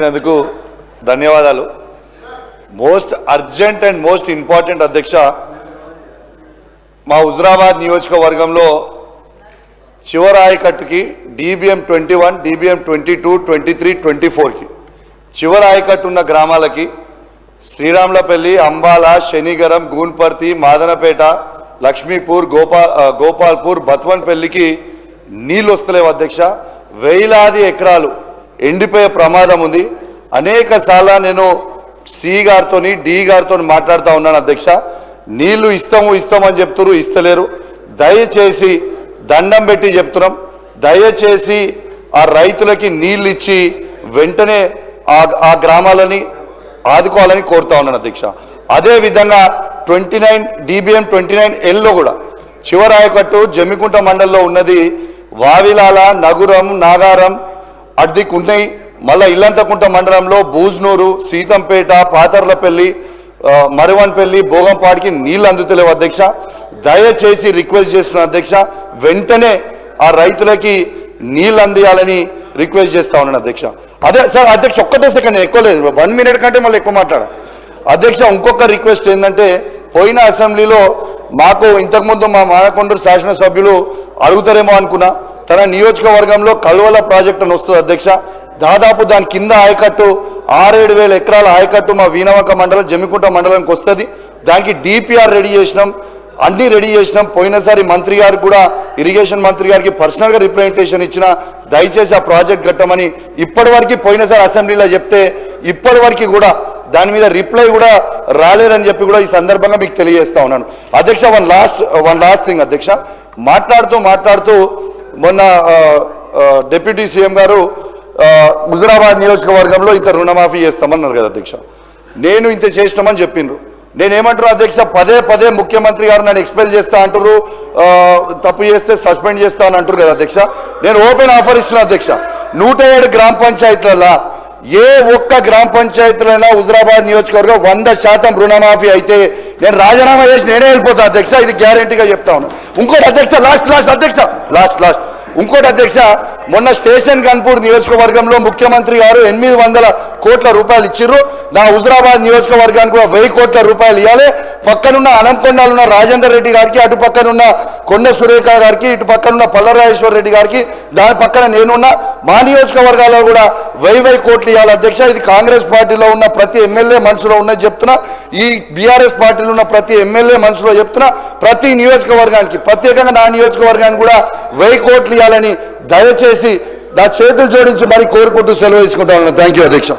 అందుకు ధన్యవాదాలు. Most urgent and most important అధ్యక్ష, మా హుజురాబాద్ నియోజకవర్గంలో చివరి ఆయకట్టుకి DBM 21, DBM 22, 23, 24కి చివరి ఆయకట్టు ఉన్న గ్రామాలకి శ్రీరాములపల్లి, అంబాల, శనిగరం, గూన్పర్తి, మాదనపేట, లక్ష్మీపూర్, గోపాల్పూర్, బత్వన్పల్లికి నీళ్ళు వస్తలేవు అధ్యక్ష. వేలాది ఎకరాలు ఎండిపోయే ప్రమాదం ఉంది. అనేక సార్లు నేను సి గారితో డి గారితో మాట్లాడుతూ ఉన్నాను అధ్యక్ష. నీళ్లు ఇస్తామని చెప్తున్నారు, ఇస్తలేరు. దయచేసి దండం పెట్టి చెప్తున్నాం, దయచేసి ఆ రైతులకి నీళ్ళు ఇచ్చి వెంటనే ఆ గ్రామాలని ఆదుకోవాలని కోరుతా ఉన్నాను అధ్యక్ష. అదేవిధంగా 29 DBM 29Lలో కూడా చివరి ఆయకట్టు జమ్మికుంట మండలంలో ఉన్నది. వావిలాల, నగురం, నాగారం అడ్దికి ఉన్నాయి. మళ్ళీ ఇల్లంతకుంట మండలంలో బూజ్నూరు, సీతంపేట, పాతర్లపల్లి, మరివన్పల్లి, భోగంపాడికి నీళ్ళు అందుతలేవు అధ్యక్ష. దయచేసి రిక్వెస్ట్ చేస్తున్నాను అధ్యక్ష, వెంటనే ఆ రైతులకి నీళ్ళు అందియాలని రిక్వెస్ట్ చేస్తా ఉన్నాను అధ్యక్ష. అదే సార్ అధ్యక్ష, ఒక్కటే సెకండ్, ఎక్కువ లేదు, 1 minute కంటే మళ్ళీ ఎక్కువ మాట్లాడా అధ్యక్ష. ఇంకొక రిక్వెస్ట్ ఏంటంటే, పోయిన అసెంబ్లీలో మాకు ఇంతకుముందు మా మానకొండూరు శాసనసభ్యులు అడుగుతారేమో అనుకున్నా, తన నియోజకవర్గంలో కల్వల ప్రాజెక్ట్ అని వస్తుంది అధ్యక్ష. దాదాపు దాని కింద ఆయకట్టు 6-7 వేల ఎకరాల ఆయకట్టు మా వీణవంక మండలం, జమ్మికుంట మండలానికి వస్తుంది. దానికి DPR రెడీ చేసినాం, అన్నీ రెడీ చేసినాం. పోయినసారి మంత్రి గారికి కూడా, ఇరిగేషన్ మంత్రి గారికి పర్సనల్గా రిప్రజెంటేషన్ ఇచ్చిన, దయచేసి ఆ ప్రాజెక్ట్ కట్టమని. ఇప్పటివరకు పోయినసారి అసెంబ్లీలో చెప్తే ఇప్పటివరకు కూడా దాని మీద రిప్లై కూడా రాలేదని చెప్పి కూడా ఈ సందర్భంగా మీకు తెలియజేస్తా ఉన్నాను అధ్యక్ష. వన్ లాస్ట్ థింగ్ అధ్యక్ష, మాట్లాడుతూ మొన్న డిప్యూటీ సీఎం గారు హుజురాబాద్ నియోజకవర్గంలో ఇంత రుణమాఫీ చేస్తామన్నారు కదా అధ్యక్ష. నేను ఇంత చేసినామని చెప్పిండ్రు. నేనేమంటారు అధ్యక్ష, పదే ముఖ్యమంత్రి గారు నన్ను ఎక్స్పెల్ చేస్తా అంటారు, తప్పు చేస్తే సస్పెండ్ చేస్తా అని అంటారు కదా అధ్యక్ష. నేను ఓపెన్ ఆఫర్ ఇస్తున్నా అధ్యక్ష, 107 గ్రామ పంచాయతీలలో ఏ ఒక్క గ్రామ పంచాయతీలైనా హుజురాబాద్ నియోజకవర్గం 100% రుణమాఫీ అయితే నేను రాజీనామా చేసి నేనే వెళ్ళిపోతా అధ్యక్ష. ఇది గ్యారంటీగా చెప్తా ఉన్నాను. ఇంకోటి అధ్యక్ష, లాస్ట్ ఇంకోటి అధ్యక్ష, మొన్న స్టేషన్ గన్పూర్ నియోజకవర్గంలో ముఖ్యమంత్రి గారు 800 కోట్ల రూపాయలు ఇచ్చిర్రు. నా హుజురాబాద్ నియోజకవర్గానికి కూడా 1000 కోట్ల రూపాయలు ఇవ్వాలి. పక్కనున్న అనంకొండలో ఉన్న రాజేందర్ రెడ్డి గారికి, అటు పక్కనున్న కొండ సురేఖ గారికి, ఇటు పక్కనున్న పల్లరాజేశ్వర రెడ్డి గారికి, దాని పక్కన నేనున్న మా నియోజకవర్గాల్లో కూడా 1000 కోట్లు ఇవ్వాలి అధ్యక్ష. ఇది కాంగ్రెస్ పార్టీలో ఉన్న ప్రతి ఎమ్మెల్యే మనసులో ఉన్నది చెప్తున్నా, ఈ బీఆర్ఎస్ పార్టీలో ఉన్న ప్రతి ఎమ్మెల్యే మనసులో చెప్తున్నా. ప్రతి నియోజకవర్గానికి, ప్రత్యేకంగా నా నియోజకవర్గానికి కూడా 1000 కోట్లు ఇవ్వాలని దయచేసి నా చేతులు జోడించి మరి కోరుకుంటూ సెలవు తీసుకుంటా ఉన్నాను. థ్యాంక్ యూ అధ్యక్ష.